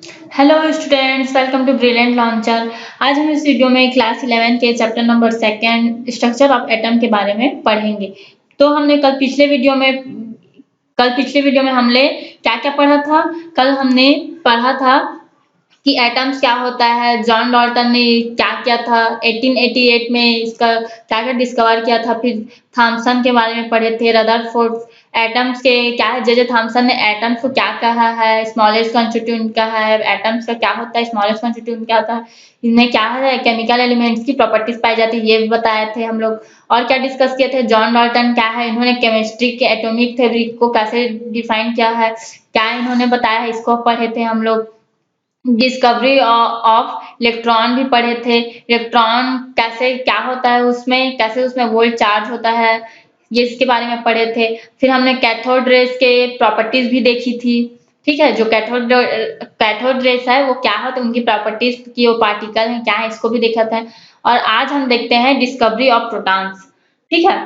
Hello students, welcome to brilliant launcher. आज हम इस वीडियो में क्लास 11 के chapter number second structure of atom के बारे में पढ़ेंगे। तो हमने कल पिछले वीडियो में हमने क्या-क्या पढ़ा था। कल हमने पढ़ा था कि एटम्स क्या होता है, जॉन डॉल्टन ने क्या किया था, 1888 में इसका क्या-क्या डिस्कवर किया था। फिर थॉमसन के बारे में पढ़े थे, रदरफोर्ड एटम्स के क्या है, जे थॉमसन ने एटम्स को क्या कहा है, स्मॉलेस्ट कॉन्स्टिट्यूएंट कहा है, एटम्स का क्या होता है, स्मॉलेस्ट कॉन्स्टिट्यूएंट क्या होता है, इनमें क्या है, केमिकल एलिमेंट्स की प्रॉपर्टीज पाई जाती है, ये भी बताए थे हम लोग। और क्या डिस्कस किए थे, जॉन डॉल्टन क्या है, इन्होंने केमिस्ट्री के एटॉमिक थ्योरी को कैसे डिफाइन किया है, क्या इन्होंने बताया है, इसको पढ़े थे हम लोग। डिस्कवरी ऑफ इलेक्ट्रॉन भी पढ़े थे, इलेक्ट्रॉन कैसे क्या होता है उसमें, कैसे उसमें वोल्ट चार्ज होता है, ये इसके बारे में पढ़े थे। फिर हमने कैथोड रेस के प्रॉपर्टीज भी देखी थी। ठीक है, जो कैथोड रेस है वो क्या होता है, उनकी प्रॉपर्टीज की, वो पार्टिकल है क्या है, इसको भी देखा था। और आज हम देखते हैं डिस्कवरी ऑफ प्रोटॉन्स। ठीक है,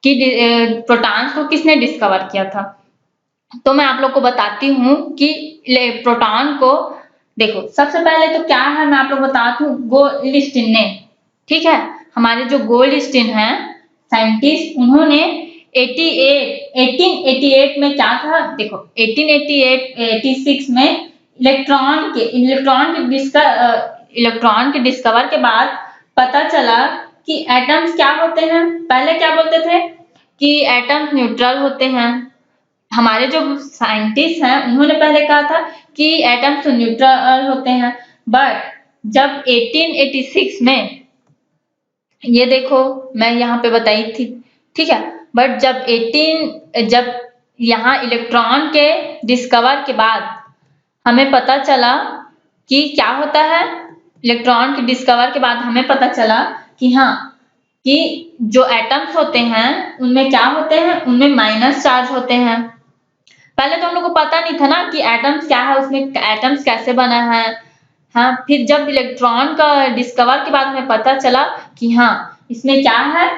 कि प्रोटॉन्स को किसने डिस्कवर किया था। तो मैं आप लोग को बताती हूँ कि प्रोटॉन को देखो, सबसे पहले तो क्या है, मैं आप लोग बताती हूँ, गोल्डस्टीन ने, ठीक है, हमारे जो गोल्डस्टीन है साइंटिस्ट, उन्होंने 1888 में क्या था, देखो 1886 में इलेक्ट्रॉन के डिस्कवर के बाद पता चला कि एटम्स क्या होते हैं। पहले क्या बोलते थे कि एटम्स न्यूट्रल होते हैं। हमारे जो साइंटिस्ट हैं उन्होंने पहले कहा था कि एटम्स तो न्यूट्रल होते हैं, बट जब 1886 में, ये देखो मैं यहाँ पे बताई थी, ठीक है, बट जब यहाँ इलेक्ट्रॉन के डिस्कवर के बाद हमें पता चला कि क्या होता है, इलेक्ट्रॉन के डिस्कवर के बाद हमें पता चला कि हाँ, कि जो एटम्स होते हैं उनमें क्या होते हैं, उनमें माइनस चार्ज होते हैं। पहले तो हम लोग को पता नहीं था ना कि एटम्स क्या है, उसमें एटम्स कैसे बना है। हाँ, फिर जब इलेक्ट्रॉन का डिस्कवर के बाद हमें पता चला कि हाँ, इसमें क्या है,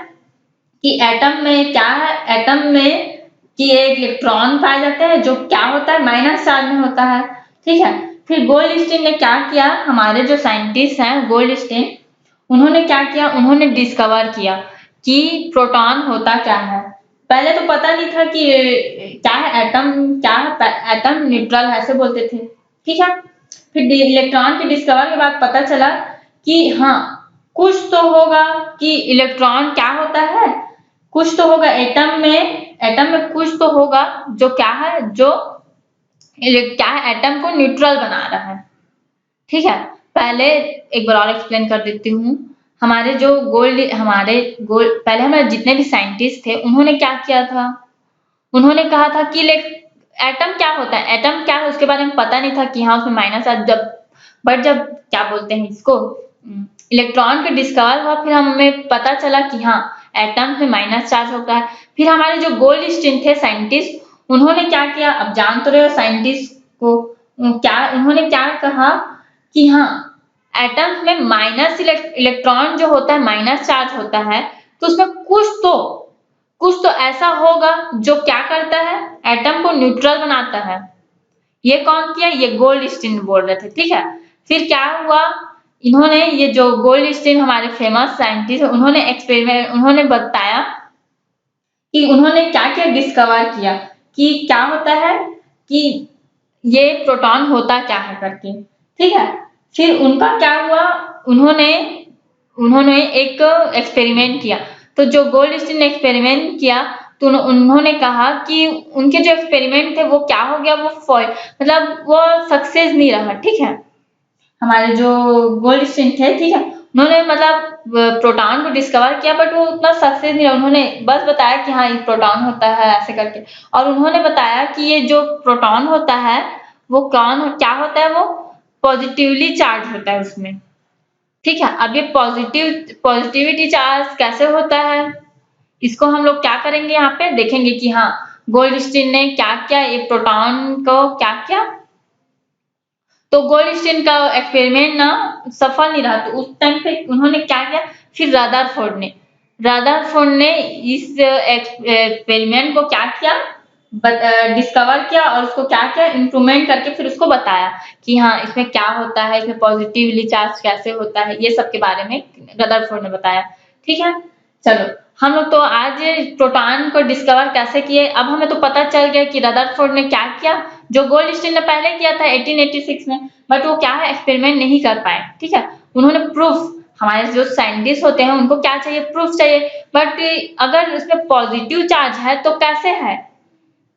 कि एटम में क्या है, एटम में कि एक इलेक्ट्रॉन पाए जाते हैं जो क्या होता है, माइनस चार्ज में होता है। ठीक है, फिर गोल्डस्टीन ने क्या किया, हमारे जो साइंटिस्ट हैं गोल्डस्टीन, उन्होंने क्या किया, उन्होंने डिस्कवर किया कि प्रोटॉन होता क्या है। पहले तो पता नहीं था कि क्या है एटम, क्या है एटम, न्यूट्रल ऐसे बोलते थे। ठीक है, फिर इलेक्ट्रॉन के डिस्कवर के बाद पता चला कि हाँ, कुछ तो होगा, कि इलेक्ट्रॉन क्या होता है, कुछ तो होगा एटम में कुछ तो होगा जो क्या है, जो क्या है, एटम को न्यूट्रल बना रहा है। ठीक है, पहले एक बार और एक्सप्लेन कर देती हूँ। पहले हमारे जितने भी साइंटिस्ट थे उन्होंने क्या किया था, उन्होंने कहा था कि एटम क्या होता है, एटम क्या है उसके बारे में पता नहीं था कि हाँ उसमें माइनस है। जब क्या बोलते हैं इसको, इलेक्ट्रॉन के डिस्कवर हुआ, फिर हमें पता चला कि हाँ, एटम में माइनस चार्ज होता है। फिर हमारे जो गोल्डस्टीन थे साइंटिस्ट, उन्होंने क्या किया, अब जान तो रहे हो साइंटिस्ट को, क्या उन्होंने क्या कहा कि हाँ, एटम्स में माइनस इलेक्ट्रॉन जो होता है, माइनस चार्ज होता है, तो उसमें कुछ तो ऐसा होगा जो क्या करता है, एटम को न्यूट्रल बनाता है। ये कौन किया, ये गोल्डस्टीन बोल रहे थे। ठीक है, फिर क्या हुआ, इन्होंने, ये जो गोल्डस्टीन हमारे फेमस साइंटिस्ट, उन्होंने बताया कि उन्होंने क्या क्या डिस्कवर किया, कि क्या होता है, कि ये प्रोटॉन होता क्या है करके। ठीक है, फिर उनका क्या हुआ, उन्होंने उन्होंने एक एक्सपेरिमेंट किया। तो जो गोल्डस्टीन ने एक्सपेरिमेंट किया, तो उन्होंने कहा कि उनके जो एक्सपेरिमेंट थे वो क्या हो गया, वो मतलब वो सक्सेस नहीं रहा। ठीक है, हमारे जो गोल्डस्टीन थे, ठीक है, उन्होंने मतलब प्रोटॉन को डिस्कवर किया, बट वो उतना सक्सेस नहीं रहा। उन्होंने बस बताया कि हाँ, ये प्रोटॉन होता है ऐसे करके, और उन्होंने बताया कि ये जो प्रोटॉन होता है वो क्या होता है, वो पॉजिटिवली चार्ज होता है उसमें। ठीक है, अब ये पॉजिटिविटी चार्ज कैसे होता है, इसको हम लोग क्या करेंगे, यहाँ पे देखेंगे कि हाँ, गोल्डस्टीन ने क्या किया, ये प्रोटॉन को क्या किया। तो गोल्डस्टीन का एक्सपेरिमेंट ना सफल नहीं रहा, तो उस टाइम पे उन्होंने क्या किया, फिर रदरफोर्ड ने इस एक्सपेरिमेंट को क्या किया, डिस्कवर किया और उसको क्या किया, इम्प्रूवमेंट करके फिर उसको बताया कि हाँ इसमें क्या होता है, इसमें पॉजिटिवली चार्ज कैसे होता है, ये सब के बारे में रदरफोर्ड ने बताया। ठीक है, चलो हम लोग तो आज प्रोटॉन को डिस्कवर कैसे किए, अब हमें तो पता चल गया कि रदरफोर्ड ने क्या किया, जो गोल्डस्टीन ने पहले किया था 1886 में, बट वो क्या है एक्सपेरिमेंट नहीं कर पाए। ठीक है, उन्होंने प्रूफ, हमारे जो साइंटिस्ट होते हैं उनको क्या चाहिए, प्रूफ चाहिए, बट अगर उसमें पॉजिटिव चार्ज है तो कैसे है।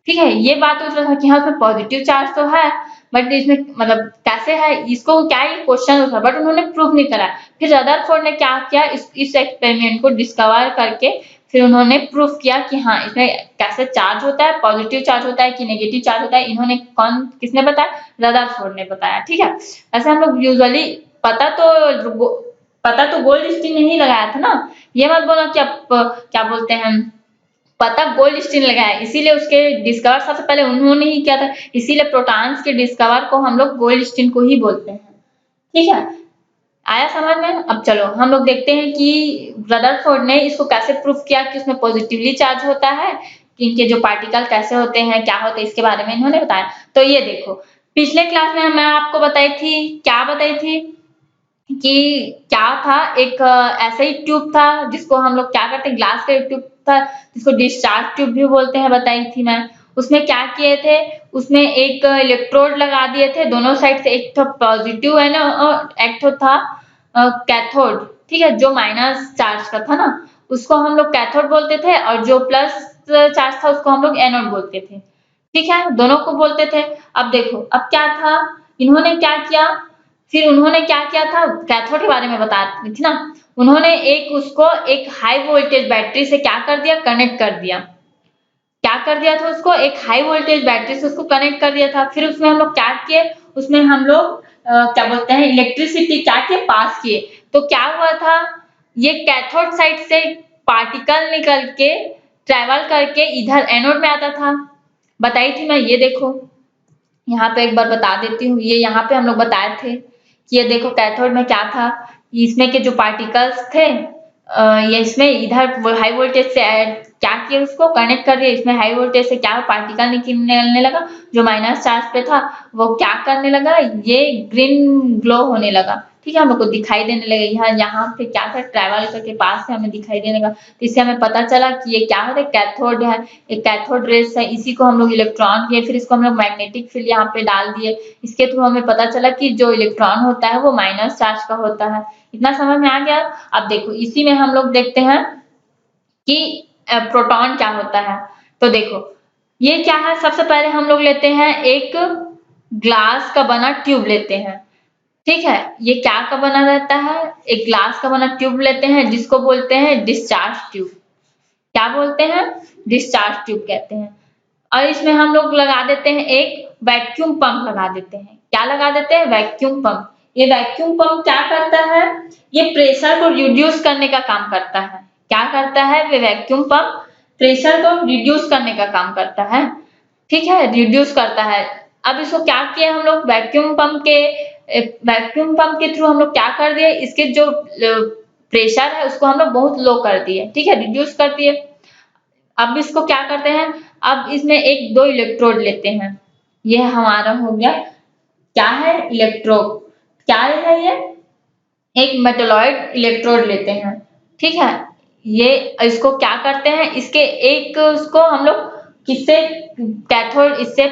ठीक है, ये बात तो उसमें था कि हाँ उसमें पॉजिटिव चार्ज तो है, बट इसमें मतलब कैसे है, इसको क्या ही क्वेश्चन था, बट उन्होंने प्रूव नहीं करा। फिर रदरफोर्ड ने क्या किया, इस एक्सपेरिमेंट को डिस्कवर करके फिर उन्होंने प्रूफ किया कि हाँ इसमें कैसे चार्ज होता है, पॉजिटिव चार्ज होता है कि नेगेटिव चार्ज होता है। इन्होंने किसने बताया, रदरफोर्ड ने बताया। ठीक है, ऐसे हम लोग यूजुअली पता तो गोल्डस्टीन ने ही लगाया था ना, ये मत बोलो कि आप क्या बोलते हैं पता गोल्डस्टीन लगाया, इसीलिए उसके डिस्कवर सबसे पहले उन्होंने ही किया था, इसीलिए प्रोटॉन्स के डिस्कवर को हम लोग गोल्डस्टीन को ही बोलते हैं। ठीक है, आया समझ में। अब चलो हम लोग देखते हैं कि रदरफोर्ड ने इसको कैसे प्रूफ किया कि उसमें पॉजिटिवली चार्ज होता है, कि इनके जो पार्टिकल कैसे होते हैं, क्या होते हैं, इसके बारे में इन्होंने बताया। तो ये देखो, पिछले क्लास में मैं आपको बताई थी, क्या बताई थी कि क्या था, एक ऐसा ही ट्यूब था जिसको हम लोग क्या करते हैं, ग्लास का ट्यूब था जिसको डिस्चार्ज ट्यूब भी बोलते हैं, बताई थी मैं। उसमें क्या किए थे, उसमें एक इलेक्ट्रोड लगा दिए थे दोनों साइड से, एक तो पॉजिटिव है ना, एक तो था कैथोड। ठीक है, जो माइनस चार्ज का था ना उसको हम लोग कैथोड बोलते थे, और जो प्लस चार्ज था उसको हम लोग एनोड बोलते थे। ठीक है, दोनों को बोलते थे। अब देखो अब क्या था, इन्होंने क्या किया, फिर उन्होंने क्या किया था, कैथोड के बारे में बता रही थी ना, उन्होंने उसको एक हाई वोल्टेज बैटरी से क्या कर दिया, कनेक्ट कर दिया। क्या कर दिया था, उसको एक हाई वोल्टेज बैटरी से उसको कनेक्ट कर दिया था। फिर उसमें हम लोग क्या किए, उसमें हम लोग क्या बोलते हैं, इलेक्ट्रिसिटी क्या किए, पास किए। तो क्या हुआ था, ये कैथोड साइड से पार्टिकल निकल के ट्रेवल करके इधर एनोड में आता था, बताई थी मैं। ये देखो यहाँ पे एक बार बता देती हूँ, ये यहाँ पे हम लोग बताए थे कि ये देखो कैथोड में क्या था, इसमें के जो पार्टिकल्स थे ये इसमें इधर हाई वोल्टेज से क्या किया, उसको कनेक्ट कर दिया, इसमें हाई वोल्टेज से क्या पार्टिकल निकलने लगा, जो माइनस चार्ज पे था वो क्या करने लगा, ये ग्रीन ग्लो होने लगा। ठीक है, हम लोग को दिखाई देने लगा, यहाँ यहाँ पे क्या था, ट्रेवल करके पास से हमें दिखाई देने लगा। तो इससे हमें पता चला कि ये क्या होता है, कैथोड है, एक कैथोड रेस है, इसी को हम लोग इलेक्ट्रॉन किए, फिर इसको हम लोग मैग्नेटिक फील्ड यहाँ पे डाल दिए। इसके थ्रू हमें पता चला कि जो इलेक्ट्रॉन होता है वो माइनस चार्ज का होता है। इतना समझ में आ गया। अब देखो इसी में हम लोग देखते हैं कि प्रोटॉन क्या होता है। तो देखो ये क्या है, सबसे पहले हम लोग लेते हैं एक ग्लास का बना ट्यूब लेते हैं। ठीक है, ये क्या का बना रहता है, एक ग्लास का बना ट्यूब लेते हैं जिसको बोलते हैं डिस्चार्ज ट्यूब। क्या बोलते हैं, डिस्चार्ज ट्यूब कहते हैं। और इसमें हम लोग लगा देते हैं एक वैक्यूम पंप लगा देते हैं। क्या लगा देते हैं, वैक्यूम पंप। ये वैक्यूम पंप क्या करता है, ये प्रेशर को रिड्यूस करने का काम करता है। क्या करता है, वे वैक्यूम पंप प्रेशर को रिड्यूस करने का काम करता है। ठीक है, रिड्यूस करता है। अब इसको क्या किया हम लोग, वैक्यूम पंप के थ्रू हम लोग क्या कर दिए, इसके जो प्रेशर है उसको हम लोग बहुत लो कर दिए। ठीक है, रिड्यूस कर दिए। अब इसको क्या करते हैं, अब इसमें एक दो इलेक्ट्रोड लेते हैं। ये हमारा हो गया, क्या है, इलेक्ट्रोड। क्या है ये, एक मेटलॉइड इलेक्ट्रोड लेते हैं। ठीक है, ये इसको क्या करते हैं, इसके एक उसको हम लोग किससे, कैथोड, इससे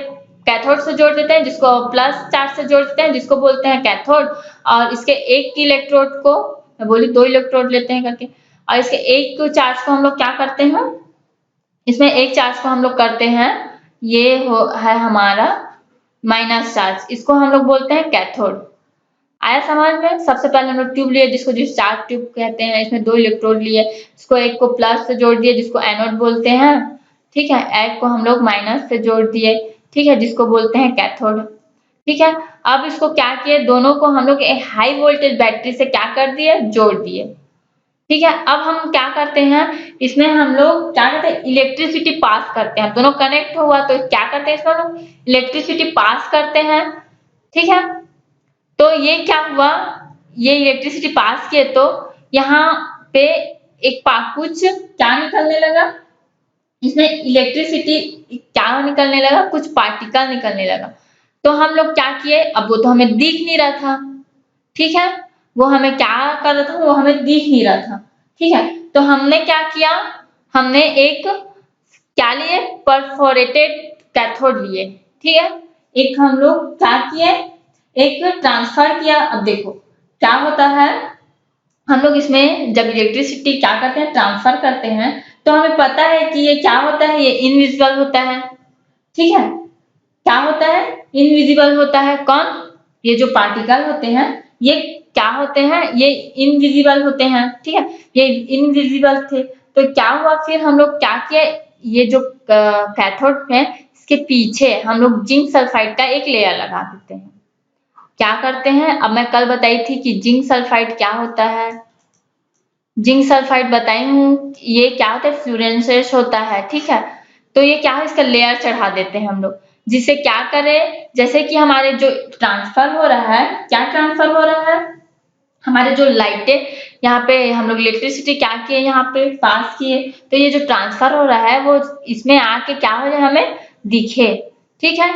कैथोड से जोड़ देते हैं, जिसको प्लस चार्ज से जोड़ देते हैं, जिसको बोलते हैं कैथोड। और इसके एक इलेक्ट्रोड को, मैं बोली दो इलेक्ट्रोड लेते हैं करके, और इसके एक चार्ज को हम लोग क्या करते हैं, इसमें एक चार्ज को हम लोग करते हैं, ये है हमारा माइनस चार्ज, इसको हम लोग बोलते हैं कैथोड। आया समझ में। सबसे पहले हम लोग ट्यूब लिए जिसको डिस्चार्ज ट्यूब कहते हैं, इसमें दो इलेक्ट्रोड लिए, इसको एक को प्लस से जोड़ दिए जिसको एनोड बोलते हैं। ठीक है, एक को हम लोग माइनस से जोड़ दिए, ठीक है, जिसको बोलते हैं कैथोड। ठीक है, अब इसको क्या किए, दोनों को हम लोग एक हाई वोल्टेज बैटरी से क्या कर दिए, जोड़ दिए। ठीक है, अब हम क्या करते हैं, इसमें हम लोग क्या करते हैं, इलेक्ट्रिसिटी पास करते हैं। दोनों कनेक्ट हुआ तो क्या करते हैं, इसमें हम लोग इलेक्ट्रिसिटी पास करते हैं। ठीक है, तो ये क्या हुआ, ये इलेक्ट्रिसिटी पास किए तो यहाँ पे एक कुछ क्या निकलने लगा, इसमें इलेक्ट्रिसिटी क्या निकलने लगा, कुछ पार्टिकल निकलने लगा। तो हम लोग क्या किए, अब वो तो हमें दिख नहीं रहा था, ठीक है, वो हमें क्या कर रहा था, वो हमें दिख नहीं रहा था, ठीक है। तो हमने क्या किया, हमने एक क्या लिए, परफोरेटेड कैथोड लिए, ठीक है। एक हम लोग क्या किए, एक ट्रांसफर किया। अब देखो क्या होता है, हम लोग इसमें जब इलेक्ट्रिसिटी क्या करते हैं, ट्रांसफर करते हैं, तो हमें पता है कि ये क्या होता है, ये इनविजिबल होता है, ठीक है। क्या होता है, इनविजिबल होता है। कौन, ये जो पार्टिकल होते हैं ये क्या होते हैं, ये इनविजिबल होते हैं, ठीक है। ये इनविजिबल थे, तो क्या हुआ, फिर हम लोग क्या किए, ये जो कैथोड है इसके पीछे हम लोग जिंक सल्फाइड का एक लेयर लगा देते हैं। क्या करते हैं, अब मैं कल बताई थी कि जिंक सल्फाइड क्या होता है, जिंक सल्फाइड बताई हूँ, ये क्या होता है, फ्लूरेसेंस होता है, ठीक है। तो ये क्या है, इसका लेयर चढ़ा देते हैं हम लोग, जिससे क्या करें, जैसे कि हमारे जो ट्रांसफर हो रहा है, क्या ट्रांसफर हो रहा है, हमारे जो लाइटें यहाँ पे हम लोग इलेक्ट्रिसिटी क्या किए, यहाँ पे पास किए, तो ये जो ट्रांसफर हो रहा है वो इसमें आके क्या हो जाए, हमें दिखे, ठीक है।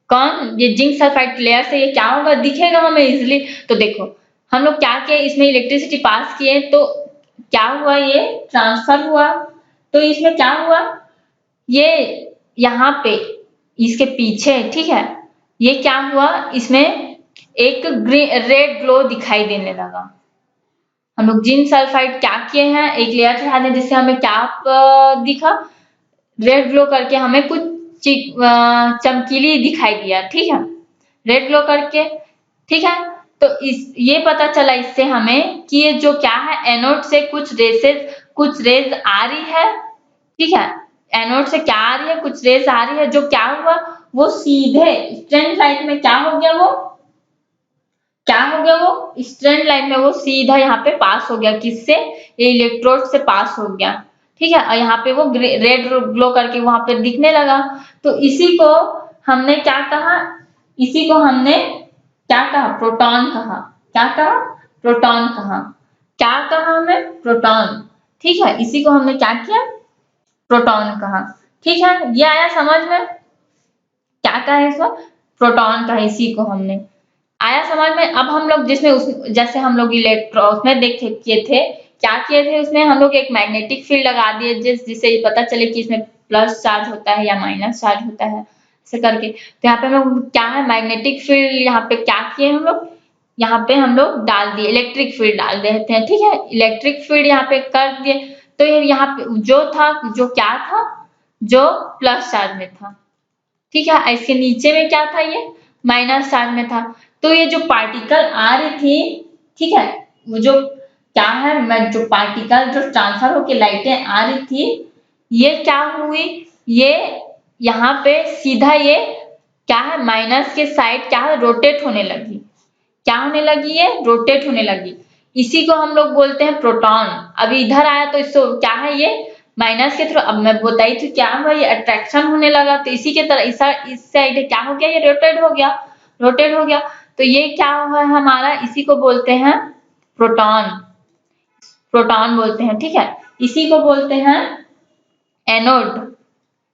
कौन, ये जिंक सल्फाइड लेयर से ये क्या होगा, दिखेगा हमें इजिली। तो देखो हम लोग क्या किए, इसमें इलेक्ट्रिसिटी पास किए, तो क्या हुआ, ये ट्रांसफर हुआ। तो इसमें क्या हुआ, ये यहाँ पे इसके पीछे, ठीक है, ये क्या हुआ, इसमें एक रेड ग्लो दिखाई देने लगा। हम लोग जिंक सल्फाइड क्या किए हैं, एक लेयर चढ़ा दें, जिससे हमें क्या दिखा, रेड ग्लो करके हमें कुछ चमकीली दिखाई दिया, ठीक है, रेड ग्लो करके, ठीक है। तो इस ये पता चला इससे हमें कि ये जो क्या है, एनोड से कुछ रेज आ रही है, ठीक है। एनोड से क्या आ रही है, कुछ रेज आ रही है, जो क्या हुआ, वो सीधे स्ट्रेट लाइन में क्या हो गया, वो क्या हो गया, वो स्ट्रेट लाइन में वो सीधा यहाँ पे पास हो गया, किससे, ये इलेक्ट्रोड से पास हो गया, ठीक है। और यहाँ पे वो रेड ग्लो करके वहां पे दिखने लगा। तो इसी को हमने क्या कहा, इसी को हमने क्या कहा, प्रोटॉन कहा। क्या कहा, प्रोटॉन कहा। क्या कहा हमें, प्रोटॉन, ठीक है। इसी को हमने क्या किया, प्रोटॉन कहा, ठीक है। ये आया समझ में, क्या कहा है इसको, प्रोटॉन कहा, इसी को हमने आया समझ में। अब हम लोग जिसमें जैसे हम लोग उसमें देखे किए थे, क्या किए थे, उसमें हम लोग एक मैग्नेटिक फील्ड लगा दिए, जिससे ये पता चले कि इसमें प्लस चार्ज होता है या माइनस चार्ज होता है, ऐसे करके। तो यहाँ पे हम लोग क्या है, मैग्नेटिक फील्ड यहाँ पे क्या किए हम लोग, यहाँ पे हम लोग डाल दिए, इलेक्ट्रिक फील्ड डाल देते हैं, ठीक है। इलेक्ट्रिक फील्ड यहाँ पे कर दिए, तो ये यहाँ पे जो था, जो क्या था, जो प्लस चार्ज में था, ठीक है। इसके नीचे में क्या था, ये माइनस चार्ज में था। तो ये जो पार्टिकल आ रही थी, ठीक है, वो जो क्या है, मैं जो पार्टिकल जो ट्रांसफर होके लाइटें आ रही थी, ये क्या हुई, ये यहाँ पे सीधा ये क्या है, माइनस के साइड क्या है, रोटेट होने लगी। क्या होने लगी, ये रोटेट होने लगी। इसी को हम लोग बोलते हैं प्रोटॉन। अभी इधर आया तो इसको क्या है, ये माइनस के थ्रू, अब मैं बताई थी क्या हुआ, ये अट्रैक्शन होने लगा, तो इसी के तरह इस साइड क्या हो गया, ये रोटेट हो गया, रोटेट हो गया। तो ये क्या हुआ है हमारा, इसी को बोलते हैं प्रोटॉन, प्रोटॉन बोलते हैं, ठीक है। इसी को बोलते हैं एनोड।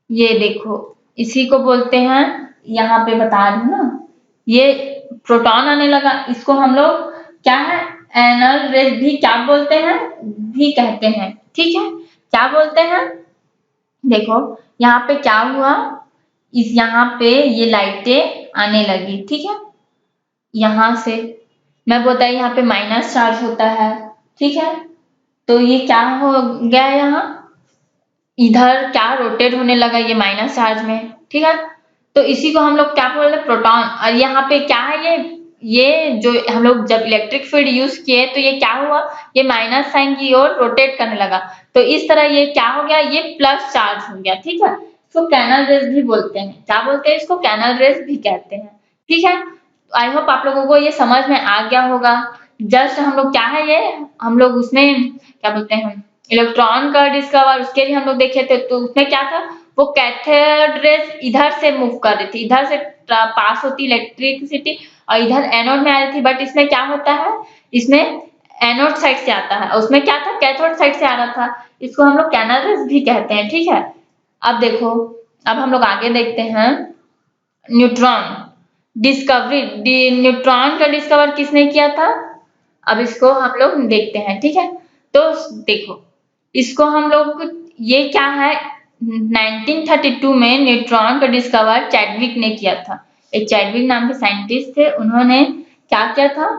ये देखो इसी को बोलते हैं, यहाँ पे बता रही हूँ ना, ये प्रोटॉन आने लगा, इसको हम लोग क्या है, एनल रेज भी क्या बोलते हैं, भी कहते हैं, ठीक है। क्या बोलते हैं, देखो यहाँ पे क्या हुआ, इस यहाँ पे ये लाइटें आने लगी, ठीक है। यहाँ से मैं बताई, यहाँ पे माइनस चार्ज होता है, ठीक है। तो ये क्या हो गया, यहाँ इधर क्या रोटेट होने लगा, ये माइनस चार्ज में, ठीक है। तो इसी को हम लोग क्या बोल रहे हैं, प्रोटॉन। और यहाँ पे क्या है, ये जो हम लोग जब इलेक्ट्रिक फील्ड यूज किए, तो ये क्या हुआ, ये माइनस साइन की ओर रोटेट करने लगा। तो इस तरह ये क्या हो गया, ये प्लस चार्ज हो गया, ठीक है। इसको कैनल रेज भी बोलते हैं, क्या बोलते हैं, इसको कैनल रेज भी कहते हैं, ठीक है। आई होप आप लोगों को ये समझ में आ गया होगा। जस्ट हम लोग क्या है, ये हम लोग उसमें क्या बोलते हैं, इलेक्ट्रॉन का डिस्कवर, उसके लिए हम लोग देखे थे, तो उसमें क्या था, वो कैथोड रेज इधर से मूव कर रही थी, इधर से पास होती इलेक्ट्रिसिटी, और इधर एनोड में आ रही थी। बट इसमें क्या होता है, इसमें एनोड साइड से आता है, उसमें क्या था, कैथोड साइड से आ रहा था। इसको हम लोग कैनल रेज भी कहते हैं, ठीक है। अब देखो, अब हम लोग आगे देखते हैं। न्यूट्रॉन डिस्कवरी, न्यूट्रॉन का डिस्कवर किसने किया था? अब इसको हम लोग देखते हैं, ठीक है। तो देखो, इसको हम लोग, ये क्या है, 1932 में न्यूट्रॉन का डिस्कवर चैडविक ने किया था। एक चैडविक नाम के साइंटिस्ट थे, उन्होंने क्या किया था,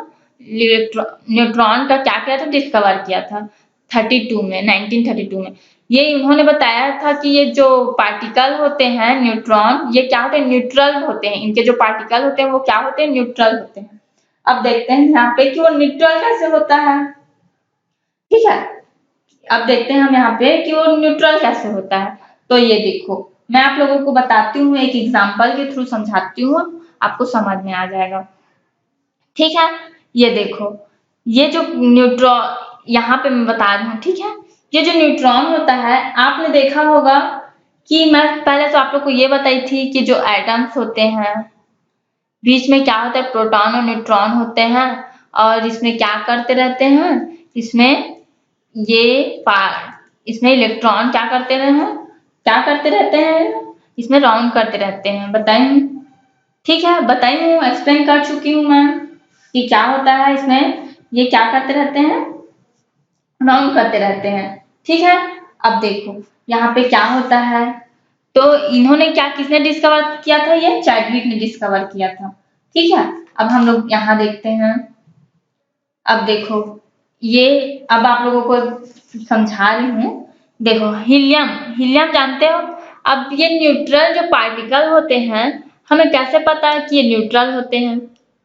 न्यूट्रॉन का क्या किया था, डिस्कवर किया था 32 में, 1932 में। ये उन्होंने बताया था कि ये जो पार्टिकल होते हैं न्यूट्रॉन, ये क्या होते हैं, न्यूट्रल होते हैं। इनके जो पार्टिकल होते हैं वो क्या होते हैं, न्यूट्रल होते हैं। अब देखते हैं यहाँ पे कि वो न्यूट्रल कैसे होता है, ठीक है। अब देखते हैं हम यहाँ पे कि वो न्यूट्रल कैसे होता है। तो ये देखो, मैं आप लोगों को बताती हूँ, एक एग्जांपल के थ्रू समझाती हूँ, आपको समझ में आ जाएगा, ठीक है। ये देखो, ये जो न्यूट्रॉन यहाँ पे मैं बता रही हूँ, ठीक है। ये जो न्यूट्रॉन होता है, आपने देखा होगा कि मैं पहले तो आप लोग को ये बताई थी कि जो एटम्स होते हैं, बीच में क्या होता है, प्रोटॉन और न्यूट्रॉन होते हैं, और इसमें क्या करते रहते हैं, इसमें ये इसमें इलेक्ट्रॉन क्या करते रहे हैं, क्या करते रहते हैं, इसमें राउंड करते रहते हैं। बताई, ठीक है, बताई हूँ, एक्सप्लेन कर चुकी हूँ मैं कि क्या होता है इसमें, ये क्या करते रहते हैं, राउंड करते रहते हैं, ठीक है। अब देखो यहाँ पे क्या होता है, तो इन्होंने क्या, किसने डिस्कवर किया था, ये चैडविक ने डिस्कवर किया था, ठीक है। अब हम लोग यहाँ देखते हैं। अब देखो, ये अब आप लोगों को समझा रही हूँ। देखो, हीलियम, हीलियम जानते हो। अब ये न्यूट्रल जो पार्टिकल होते हैं, हमें कैसे पता है कि ये न्यूट्रल होते हैं?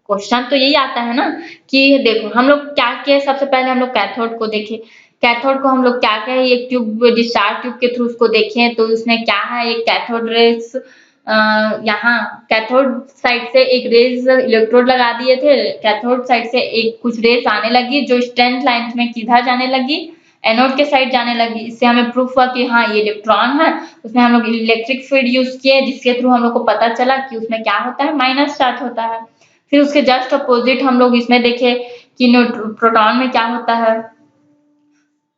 क्वेश्चन तो यही आता है ना कि देखो, हम लोग क्या किए, सबसे पहले हम लोग कैथोड को देखे। कैथोड को हम लोग क्या कहे, एक ट्यूब, डिस्चार्ज ट्यूब के थ्रू उसको देखें, तो उसमें क्या है, एक कैथोड रेस, यहाँ कैथोड साइड से एक रेज इलेक्ट्रोड लगा दिए थे, कैथोड साइड से एक कुछ रेज आने लगी जो स्ट्रेंथ लाइन में किधर जाने लगी, एनोड के साइड जाने लगी। इससे हमें प्रूफ हुआ कि हाँ ये इलेक्ट्रॉन है। उसमें हम लोग इलेक्ट्रिक फील्ड यूज किए, जिसके थ्रू हम लोग को पता चला कि उसमें क्या होता है, माइनस चार्ज होता है। फिर उसके जस्ट अपोजिट हम लोग इसमें देखे कि प्रोटॉन में क्या होता है,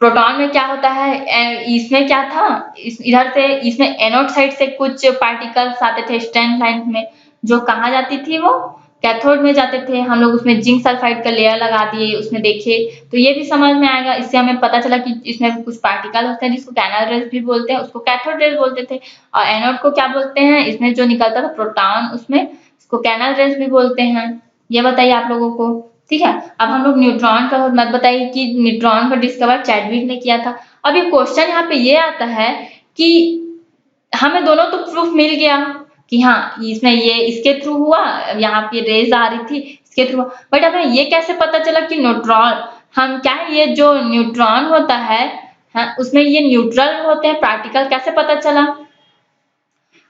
प्रोटॉन में क्या होता है, इसमें क्या था, इधर से इसमें एनोड साइड से कुछ पार्टिकल्स आते थे स्ट्रेंथ लाइन में, जो कहाँ जाती थी, वो कैथोड में जाते थे। हम लोग उसमें जिंक सल्फाइड का लेयर लगा दिए, उसमें देखे, तो ये भी समझ में आएगा। इससे हमें पता चला कि इसमें कुछ पार्टिकल होते हैं जिसको कैथोड रेज भी बोलते हैं, उसको कैथोड रेज बोलते थे। और एनोड को क्या बोलते हैं, इसमें जो निकलता था प्रोटॉन, उसमें इसको कैथोड रेज भी बोलते हैं। ये बताइए आप लोगों को, ठीक है। अब हम लोग न्यूट्रॉन का मत बताइए कि न्यूट्रॉन का डिस्कवर चैडविक ने किया था। अब ये क्वेश्चन यहाँ पे ये आता है कि हमें दोनों तो प्रूफ मिल गया कि हाँ इसमें ये इसके थ्रू हुआ, यहाँ पे रेज आ रही थी इसके थ्रू, बट हमें ये कैसे पता चला कि न्यूट्रॉन, हम क्या है, ये जो न्यूट्रॉन होता है, हाँ, उसमें ये न्यूट्रल होते हैं पार्टिकल, कैसे पता चला?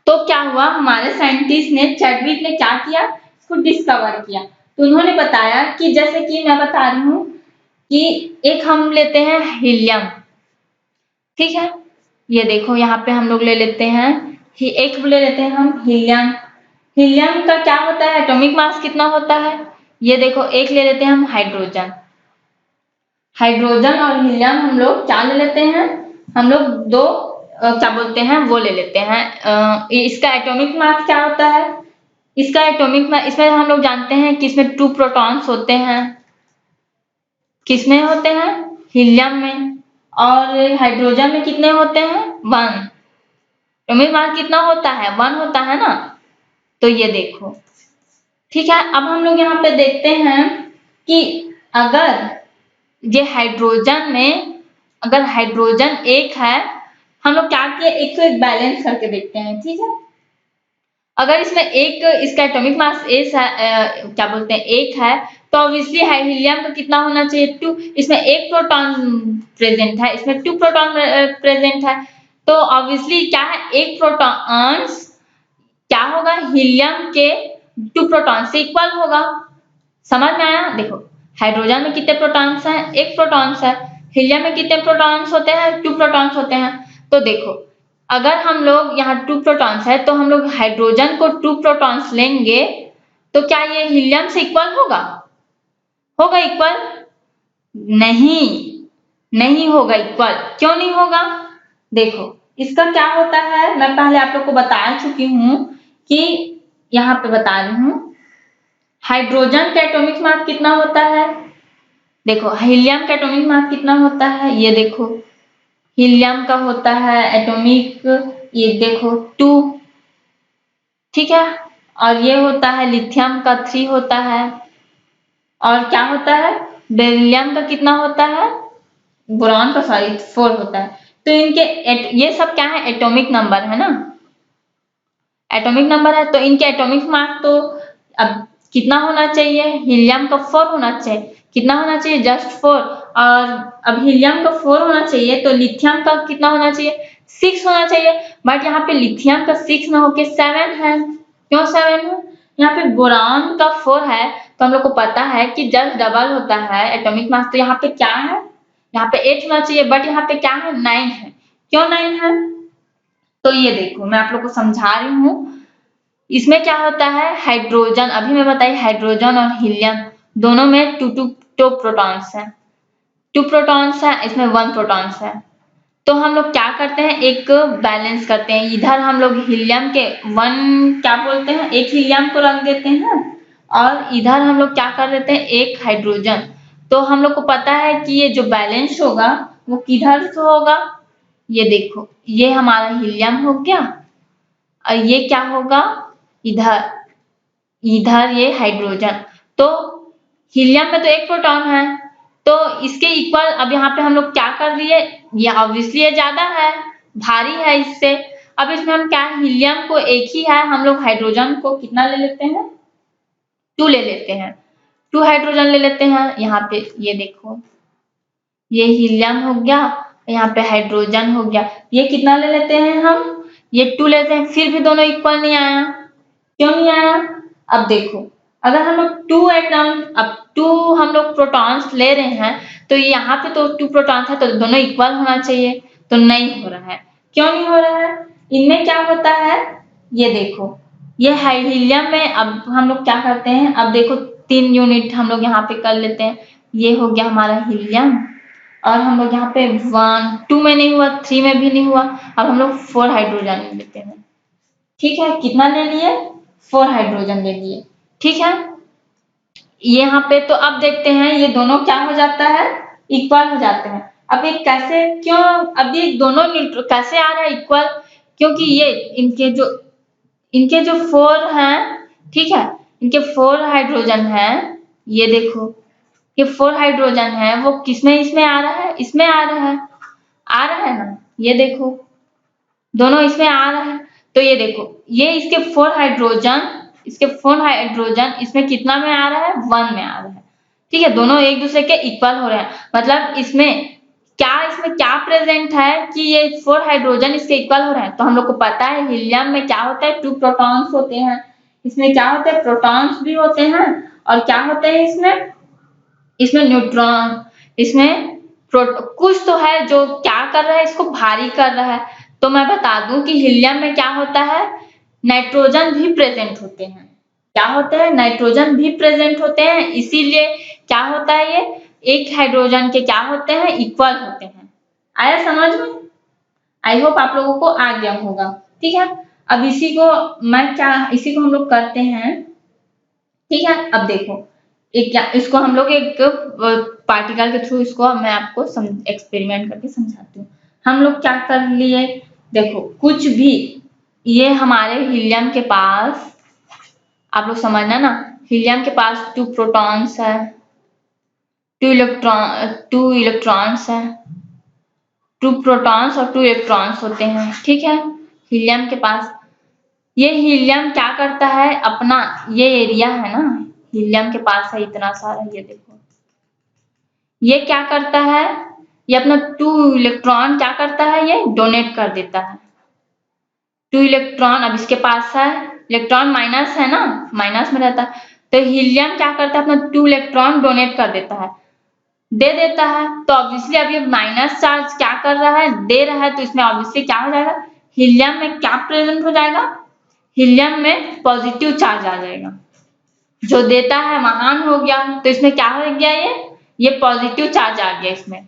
तो क्या हुआ, हमारे साइंटिस्ट ने, चैडविक ने क्या किया, इसको डिस्कवर किया। तो उन्होंने बताया कि जैसे कि मैं बता रही हूँ कि एक हम लेते हैं हीलियम, ठीक है। ये देखो यहाँ पे हम लोग ले लेते हैं, एक ले लेते हैं हम हीलियम। हीलियम का क्या होता है, एटॉमिक मास कितना होता है? ये देखो, एक ले लेते हैं हम हाइड्रोजन, हाइड्रोजन और हीलियम हम लोग क्या ले लेते हैं, हम लोग दो क्या बोलते हैं, वो ले लेते हैं। इसका एटॉमिक मास क्या होता है, इसका एटॉमिक मास, इसमें हम लोग जानते हैं कि इसमें 2 प्रोटॉन्स होते हैं। किसमें होते हैं, हीलियम में। और हाइड्रोजन में कितने होते हैं, 1। एटॉमिक मास कितना होता है, 1 होता है ना। तो ये देखो, ठीक है। अब हम लोग यहाँ पे देखते हैं कि अगर ये हाइड्रोजन में, अगर हाइड्रोजन एक है, हम लोग क्या किए, एक तो एक बैलेंस करके देखते हैं, ठीक है। अगर इसमें एक, इसका एटॉमिक मास क्या बोलते हैं, एक है, तो ऑब्वियसली हीलियम का कितना होना चाहिए, 2। इसमें एक प्रोटॉन प्रेजेंट है, इसमें 2 प्रोटॉन प्रेजेंट है, तो ऑब्वियसली क्या है, एक प्रोटॉन क्या होगा, हीलियम के 2 प्रोटॉन से इक्वल होगा। समझ में आया? देखो, हाइड्रोजन में कितने प्रोटॉन्स हैं, एक प्रोटॉन्स है। हीलियम में कितने प्रोटॉन्स होते हैं, 2 प्रोटॉन्स होते हैं। तो देखो, अगर हम लोग यहाँ 2 प्रोटॉन्स है, तो हम लोग हाइड्रोजन को 2 प्रोटॉन्स लेंगे, तो क्या ये हीलियम से इक्वल होगा, होगा इक्वल? नहीं, नहीं होगा इक्वल। क्यों नहीं होगा? देखो, इसका क्या होता है मैं पहले आप लोग को बता चुकी हूँ कि यहाँ पे बता रही हूँ। हाइड्रोजन का एटॉमिक मास कितना होता है, देखो हीलियम का एटॉमिक मास कितना होता है, ये देखो हीलियम का होता है एटॉमिक, ये देखो 2, ठीक है। और ये होता है लिथियम का 3 होता है। और क्या होता है, बेरिलियम का कितना होता है, बोरॉन का सॉरी 4 होता है। तो इनके ये सब क्या है, एटॉमिक नंबर है ना, एटॉमिक नंबर है। तो इनके एटॉमिक मास तो अब कितना होना चाहिए, हीलियम का 4 होना चाहिए, कितना होना चाहिए, जस्ट 4। और अब हीलियम का 4 होना चाहिए तो लिथियम का कितना होना चाहिए, 6 होना चाहिए। बट यहाँ पे लिथियम का 6 ना होके 7 है, क्यों 7 है, यहाँ पे बोरॉन का 4 है। तो हम लोग को पता है कि जस्ट डबल होता है एटॉमिक मास। तो यहाँ पे क्या है, यहाँ पे 8 होना चाहिए, बट यहाँ पे क्या है, 9 है। क्यों 9 है, तो ये देखो मैं आप लोग को समझा रही हूँ। इसमें क्या होता है, हाइड्रोजन, अभी मैं बताई हाइड्रोजन और हीलियम दोनों में टू प्रोटॉन्स है, 2 प्रोटॉन्स है, इसमें 1 प्रोटॉन्स है। तो हम लोग क्या करते हैं, एक बैलेंस करते हैं। इधर हम लोग हीलियम के 1 क्या बोलते हैं, एक हीलियम को रख देते हैं, और इधर हम लोग क्या कर देते हैं, एक हाइड्रोजन। तो हम लोग को पता है कि ये जो बैलेंस होगा वो किधर से होगा, ये देखो ये हमारा हीलियम हो गया, और ये क्या होगा, इधर इधर ये हाइड्रोजन। तो हीलियम में तो एक प्रोटॉन है, तो इसके इक्वल अब यहाँ पे हम लोग क्या कर दिए, ये ऑब्वियसली ये ज्यादा है, भारी है इससे। अब इसमें हम क्या, हीलियम को एक ही है, हम लोग हाइड्रोजन को कितना ले लेते हैं, 2 ले लेते हैं, 2 हाइड्रोजन ले लेते हैं। यहाँ पे ये देखो ये हीलियम हो गया, यहाँ पे हाइड्रोजन हो गया, ये कितना ले लेते हैं हम, ये 2 लेते हैं। फिर भी दोनों इक्वल नहीं आया, क्यों नहीं आया, अब देखो अगर हम लोग 2 एटम, अब 2 हम लोग प्रोटॉन्स ले रहे हैं, तो यहाँ पे तो 2 प्रोटॉन्स है तो दोनों इक्वल होना चाहिए, तो नहीं हो रहा है। क्यों नहीं हो रहा है, इनमें क्या होता है, ये देखो ये हीलियम में अब हम लोग क्या करते हैं, अब देखो 3 यूनिट हम लोग यहाँ पे कर लेते हैं। ये हो गया हमारा हीलियम, और हम लोग यहाँ पे 1 2 में नहीं हुआ, 3 में भी नहीं हुआ, अब हम लोग 4 हाइड्रोजन ले लेते हैं। ठीक है, कितना ले लिए, 4 हाइड्रोजन ले लिए, ठीक है। यहाँ पे तो अब देखते हैं ये दोनों क्या हो जाता है, इक्वल हो जाते हैं। अब ये कैसे, क्यों, अब ये दोनों कैसे आ रहा है इक्वल, क्योंकि ये इनके जो 4 हैं, ठीक है, इनके 4 हाइड्रोजन हैं, ये देखो ये 4 हाइड्रोजन है, वो किसमें इसमें आ रहा है, इसमें आ रहा है, आ रहा है ना, ये देखो दोनों इसमें आ रहा है। तो ये देखो ये इसके 4 हाइड्रोजन इसमें कितना में आ रहा है, 1 में आ रहा है, ठीक है। दोनों एक दूसरे के इक्वल हो रहे हैं, मतलब इसमें क्या प्रेजेंट है कि ये 4 हाइड्रोजन इसके इक्वल हो रहे हैं। तो हम लोग को पता है हीलियम में क्या होता है, 2 प्रोटॉन्स होते हैं, इसमें क्या होते हैं, प्रोटॉन्स भी होते हैं, और क्या होते हैं इसमें न्यूट्रॉन, इसमें कुछ तो है जो क्या कर रहा है, इसको भारी कर रहा है। तो मैं बता दूं कि हीलियम में क्या होता है, नाइट्रोजन भी प्रेजेंट होते हैं, क्या होते हैं, नाइट्रोजन भी प्रेजेंट होते हैं, इसीलिए क्या होता है, ये एक हाइड्रोजन के क्या होते हैं, इक्वल होते हैं। आया समझ में, आई होप आप लोगों को आ गया होगा, ठीक है। अब इसी को हम लोग करते हैं, ठीक है। अब देखो इसको हम लोग एक पार्टिकल के थ्रू इसको मैं आपको एक्सपेरिमेंट करके समझाती हूँ। हम लोग क्या कर लिए, देखो कुछ भी, ये हमारे हीलियम के पास, आप लोग समझना ना, हीलियम के पास 2 प्रोटॉन्स है, 2 इलेक्ट्रॉन्स है, 2 प्रोटॉन्स और 2 इलेक्ट्रॉन्स होते हैं, ठीक है। हीलियम के पास ये हीलियम क्या करता है, अपना ये एरिया है ना, हीलियम के पास है इतना सारा, ये देखो ये क्या करता है, ये अपना 2 इलेक्ट्रॉन क्या करता है, ये डोनेट कर देता है। 2 इलेक्ट्रॉन अब इसके पास है, इलेक्ट्रॉन माइनस है ना, माइनस में रहता है, तो हीलियम क्या करता है, अपना 2 इलेक्ट्रॉन डोनेट कर देता है, दे देता है। तो ऑब्वियसली अब ये माइनस चार्ज क्या कर रहा है, दे रहा है, तो इसमें ऑब्वियसली क्या हो जाएगा, हीलियम में क्या प्रेजेंट हो जाएगा, हीलियम में पॉजिटिव चार्ज आ जाएगा, जो देता है महान हो गया, तो इसमें क्या हो गया, ये पॉजिटिव चार्ज आ गया इसमें,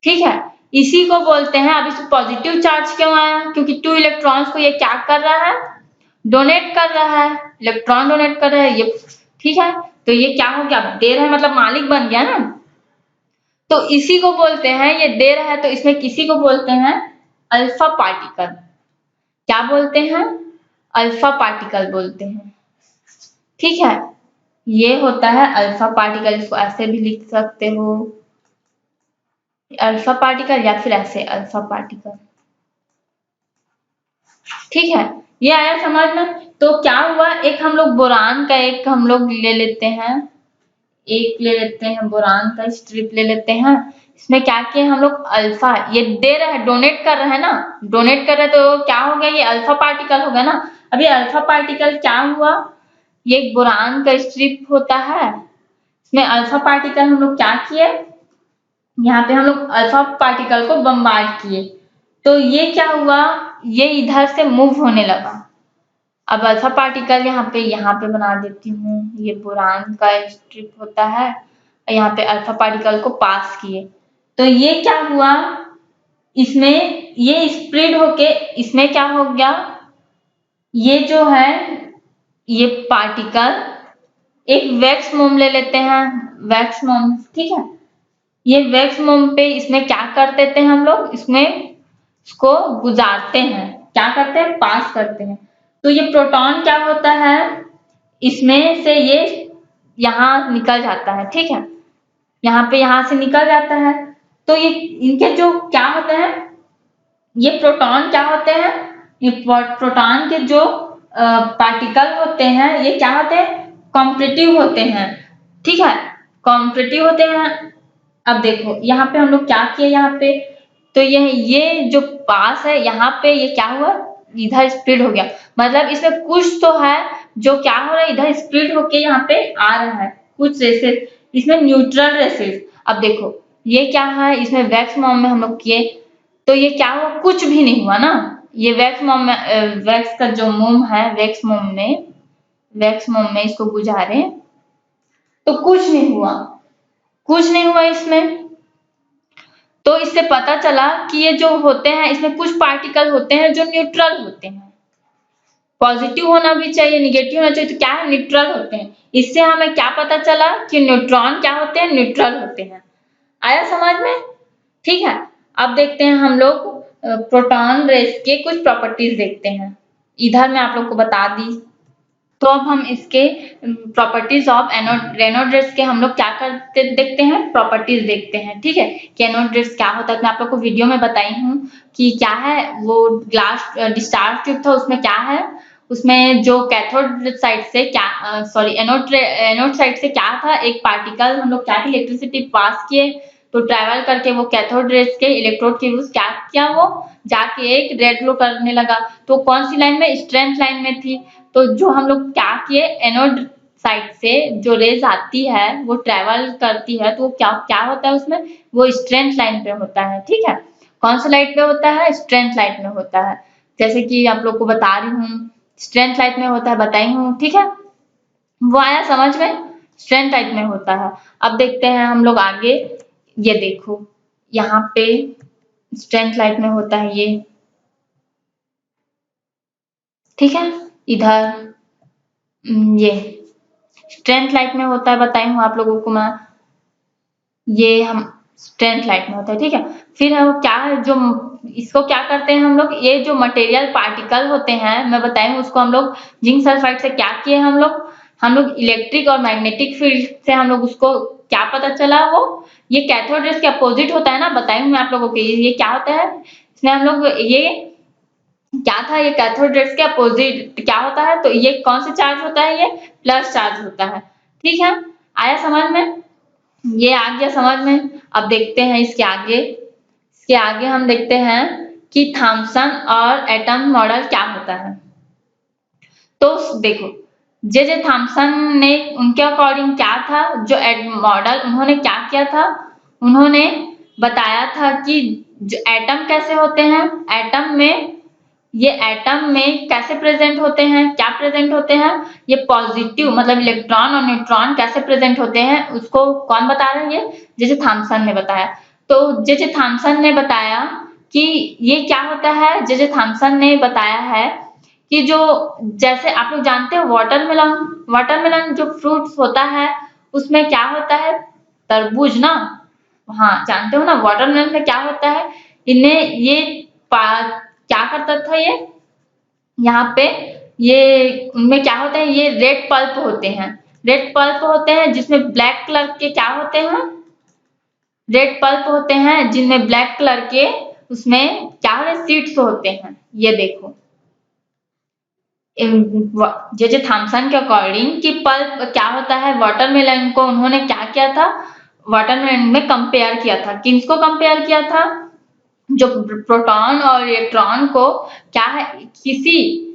ठीक है। इसी को बोलते हैं। अब इसमें पॉजिटिव चार्ज क्यों आया? क्योंकि 2 इलेक्ट्रॉन्स को ये क्या कर रहा है? डोनेट कर रहा है, इलेक्ट्रॉन डोनेट कर रहा है ये, ठीक है। तो ये क्या हो गया? दे रहा है मतलब मालिक बन गया ना। तो इसी को बोलते हैं, ये दे रहा है तो इसमें किसी को बोलते हैं अल्फा पार्टिकल। क्या बोलते हैं? अल्फा पार्टिकल बोलते हैं, ठीक है। ये होता है अल्फा पार्टिकल, इसको ऐसे भी लिख सकते हो अल्फा पार्टिकल, या फिर ऐसे अल्फा पार्टिकल, ठीक है। ये आया समझ में? तो क्या हुआ, एक हम लोग बोरान का एक हम लोग ले लेते हैं, एक ले लेते हैं बोरान का स्ट्रिप ले लेते हैं। इसमें क्या किए हम लोग? अल्फा, ये दे रहा है, डोनेट कर रहा है ना, डोनेट कर रहा है तो क्या हो गया? ये अल्फा पार्टिकल हो गया ना। अभी अल्फा पार्टिकल क्या हुआ? ये एक बोरान का स्ट्रिप होता है, इसमें अल्फा पार्टिकल हम लोग क्या किए? यहाँ पे हम लोग अल्फा पार्टिकल को बम्बार्ड किए, तो ये क्या हुआ? ये इधर से मूव होने लगा। अब अल्फा पार्टिकल यहाँ पे बना देती हूँ, ये बोरान का स्ट्रिप होता है, यहाँ पे अल्फा पार्टिकल को पास किए, तो ये क्या हुआ? इसमें ये स्प्रेड होके इसमें क्या हो गया? ये जो है ये पार्टिकल, एक वैक्स मोम ले लेते हैं, वैक्स मोम, ठीक है। ये वैक्स मोम पे इसमें क्या कर देते हैं हम लोग? इसमें इसको गुजारते हैं, क्या करते हैं? पास करते हैं। तो ये प्रोटॉन क्या होता है? इसमें से ये यहाँ निकल जाता है, ठीक है। यहाँ से निकल जाता है, तो ये इनके जो क्या होते हैं, ये प्रोटॉन क्या होते हैं? ये प्रोटॉन के जो पार्टिकल होते हैं ये क्या होते हैं? कॉम्पिटिटिव होते हैं, ठीक है, कॉम्पिटिटिव होते हैं। अब देखो यहाँ पे हम लोग क्या किए, यहाँ पे तो ये जो पास है यहाँ पे ये क्या हुआ? इधर स्प्लिट हो गया, मतलब इसमें कुछ तो है जो क्या हो रहा है? इधर स्प्लिट होके यहाँ पे आ रहा है कुछ रेसेस, इसमें न्यूट्रल रेसेस। अब देखो ये क्या है? इसमें वैक्स मॉम में हम लोग किए तो ये क्या हुआ? कुछ भी नहीं हुआ ना। ये वैक्स मोम में वैक्स का जो मोम है, वैक्स मोम में इसको गुजारे तो कुछ नहीं हुआ, कुछ नहीं हुआ इसमें। तो इससे पता चला कि ये जो होते हैं इसमें कुछ पार्टिकल होते हैं जो न्यूट्रल होते हैं, पॉजिटिव होना भी चाहिए, निगेटिव होना चाहिए, तो क्या है? न्यूट्रल होते हैं। इससे हमें क्या पता चला कि न्यूट्रॉन क्या होते हैं? न्यूट्रल होते हैं। आया समझ में? ठीक है। अब देखते हैं हम लोग प्रोटॉन रेस के कुछ प्रॉपर्टीज देखते हैं। इधर मैं आप लोग को बता दी, तो अब हम इसके properties of anode anode rays के हम लोग क्या करते देखते हैं? प्रॉपर्टीज देखते हैं, ठीक है, कि एनोड रेस क्या होता है। मैं आप लोग को वीडियो में बताई हूँ कि क्या है, वो ग्लास डिस्चार्ज ट्यूब था, उसमें क्या है, उसमें जो कैथोड साइड से क्या सॉरी एनोड साइड से क्या था, एक पार्टिकल हम लोग क्या इलेक्ट्रिसिटी पास किए, तो ट्रेवल करके वो कैथोड रेस के इलेक्ट्रोड के यूज क्या किया, वो जाके एक रेड ग्लो करने लगा। तो कौन सी लाइन में? स्ट्रेंथ लाइन में थी। तो जो हम लोग क्या किए, एनोड साइड से जो रेज आती है वो ट्रेवल करती है, तो क्या क्या होता है उसमें? वो स्ट्रेंथ लाइन पे होता है, ठीक है। कौन सा लाइट पे होता है? स्ट्रेंथ लाइट में होता है। जैसे कि आप लोग को बता रही हूँ, स्ट्रेंथ लाइट में होता है, बताई हूँ, ठीक है। वो आया समझ में? स्ट्रेंथ लाइट में होता है। अब देखते हैं हम लोग आगे, ये देखो यहाँ पे स्ट्रेंथ लाइट में होता है ये, ठीक है। इधर ये स्ट्रेंथ लाइट में होता है, बताई हूँ आप लोगों को मैं, ये हम स्ट्रेंथ लाइट में होता है, ठीक है। फिर हम क्या है, जो इसको क्या करते हैं हम लोग, ये जो मटेरियल पार्टिकल होते हैं मैं बताई हूँ, उसको हम लोग जिंक सल्फाइड से क्या किए, हम लोग इलेक्ट्रिक और मैग्नेटिक फील्ड से हम लोग उसको क्या पता चला, वो ये कैथोड रेस के अपोजिट होता है ना, बताई हूँ मैं आप लोगों को। ये क्या होता है, इसमें हम लोग ये क्या था, ये कैथोड रेस के अपोजिट क्या होता है, तो ये कौन सा चार्ज होता है? ये प्लस चार्ज होता है, ठीक है। आया समझ में? ये आ गया समझ में। अब देखते हैं इसके आगे हम देखते हैं कि थॉमसन और एटम मॉडल क्या होता है। तो देखो, जे थॉमसन ने, उनके अकॉर्डिंग क्या था, जो मॉडल उन्होंने क्या किया था, उन्होंने बताया था कि जो एटम कैसे होते हैं, एटम में कैसे प्रेजेंट होते हैं, क्या प्रेजेंट होते हैं, ये पॉजिटिव मतलब इलेक्ट्रॉन और न्यूट्रॉन कैसे प्रेजेंट होते हैं, उसको कौन बता रहे हैं? ये जैसे थॉमसन ने बताया। तो जे थॉमसन ने बताया कि ये क्या होता है। जे थॉमसन ने बताया है कि जो जैसे आप लोग जानते हो वाटरमेलन जो फ्रूट्स होता है उसमें क्या होता है, तरबूज ना। हाँ जानते हो ना, वाटरमेलन में क्या होता है, इन्हें ये क्या करता था ये, यहाँ पे ये उनमें क्या होता है, ये रेड पल्प होते हैं। रेड पल्प होते हैं जिसमें ब्लैक कलर के क्या होते हैं, रेड पल्प होते हैं जिनमें ब्लैक कलर के उसमें क्या होते हैं, सीड्स होते हैं। ये देखो जे थॉमसन के अकॉर्डिंग कि पल्प क्या होता है, वाटरमेलन को उन्होंने क्या किया था, वाटरमेलन में कंपेयर किया था। किसको कंपेयर किया था, जो प्रोटॉन और इलेक्ट्रॉन को क्या है, किसी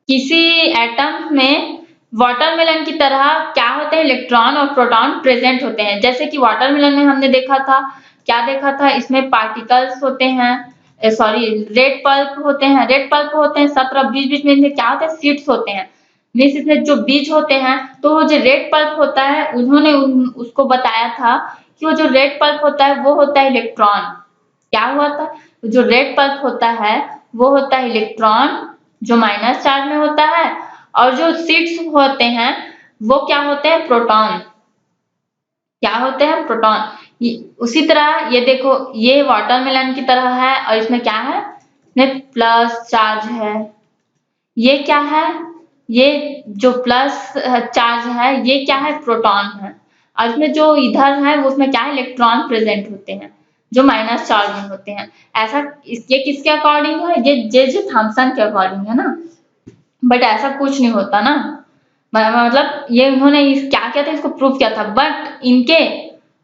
किसी एटम में वाटरमेलन की तरह क्या होते हैं, इलेक्ट्रॉन और प्रोटॉन प्रेजेंट होते हैं। जैसे कि वाटरमेलन में हमने देखा था, क्या देखा था, इसमें पार्टिकल्स होते हैं, सॉरी रेड पल्प होते हैं, रेड पल्प होते हैं 17, बीच में क्या होते हैं, सीड्स होते हैं। मीन्स इसमें जो बीज होते हैं, तो वो जो रेड पल्प होता है उन्होंने उसको बताया था कि वो जो रेड पल्प होता है वो होता है इलेक्ट्रॉन। क्या हुआ था, जो रेड पल्प होता है वो होता है इलेक्ट्रॉन जो माइनस चार्ज में होता है, और जो सीड्स होते हैं वो क्या होते हैं, प्रोटॉन। क्या होते हैं, प्रोटॉन। उसी तरह ये देखो, ये वाटरमेलन की तरह है और इसमें क्या है, इसमें प्लस चार्ज है। ये क्या है, ये जो प्लस चार्ज है ये क्या है, प्रोटॉन है। और इसमें जो इधर है वो उसमें क्या है, इलेक्ट्रॉन प्रेजेंट होते हैं जो माइनस चार्ज में होते हैं। ऐसा ये किसके अकॉर्डिंग है, ये जे थॉमसन के अकॉर्डिंग है ना। बट ऐसा कुछ नहीं होता ना, मतलब ये उन्होंने क्या किया था, इसको प्रूव किया था। बट इनके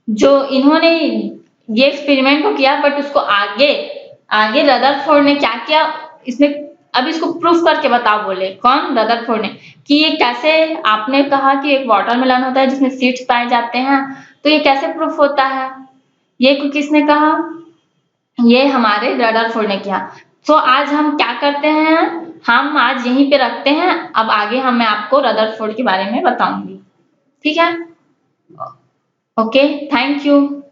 जो इन्होंने ये एक्सपेरिमेंट को किया, बट उसको आगे आगे रदरफोर्ड ने क्या किया, इसमें अब इसको प्रूफ करके बताओ, बोले कौन, रदरफोर्ड ने, कि ये कैसे, आपने कहा कि एक वाटरमेलन होता है जिसमें सीड्स पाए जाते हैं, तो ये कैसे प्रूफ होता है, ये किसने कहा, ये हमारे रदरफोर्ड ने किया। तो आज हम क्या करते हैं, हम आज यहीं पे रखते हैं, अब आगे मैं आपको रदरफोर्ड के बारे में बताऊंगी। ठीक है, ओके, थैंक यू।